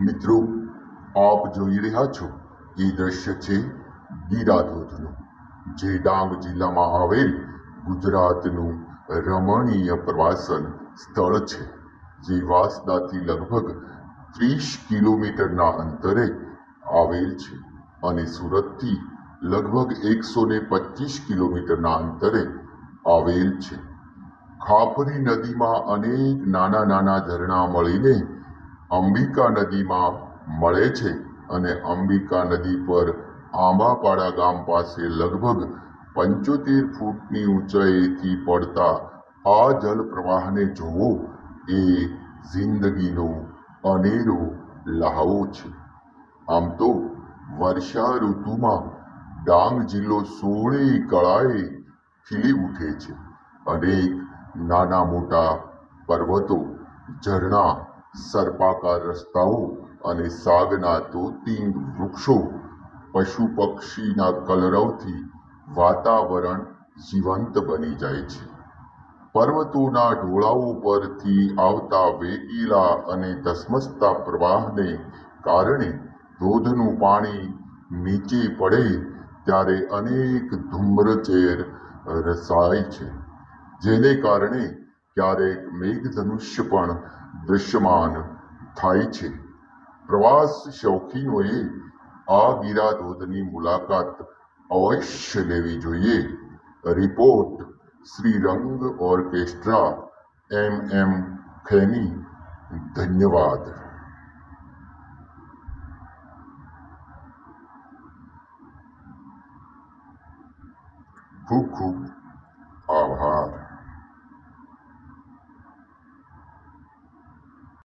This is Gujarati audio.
મિત્રો, આપ જોઈ રહ્યા છો એ દ્રશ્ય છે ગીરા ધોધનું, જે ડાંગ જિલ્લામાં આવેલ ગુજરાતનું રમણીય પ્રવાસન સ્થળ છે, જે વાંસદાથી લગભગ 30 કિલોમીટરના અંતરે આવેલ છે અને સુરતથી લગભગ 125 કિલોમીટરના અંતરે આવેલ છે. ખાપરી નદીમાં અનેક નાના નાના ઝરણા મળીને અંબિકા નદીમાં મળે છે અને અંબિકા નદી પર આંબાપાડા ગામ પાસે લગભગ 75 ફૂટની ઊંચાઈથી પડતા આ જલ પ્રવાહને જોવો એ જિંદગીનો અનેરો લહાવો છે. આમ તો વર્ષા ઋતુમાં ડાંગ જિલ્લો 16 કળાએ ખીલી ઉઠે છે. અનેક નાના મોટા પર્વતો, ઝરણા, સર્પાકાર રસ્તાઓ અને સાગના તોતિંગ વૃક્ષો, પશુ પક્ષીના કલરવથી વાતાવરણ જીવંત બની જાય છે. પર્વતોના ઢોળાવો પરથી આવતા વેગીલા અને ધસમસતા પ્રવાહને કારણે ધોધનું પાણી નીચે પડે ત્યારે અનેક ધુમ્રચેર રસાય છે, જેને કારણે ક્યારેક મેઘધનુષ્ય પણ દૃશ્યમાન થાય છે. પ્રવાસ શોખીનોએ આ ગીરા ધોધની મુલાકાત અવશ્ય લેવી જોઈએ. Report Shrirang orchestra, MM ખૈની. ધન્યવાદ. ખૂબ ખૂબ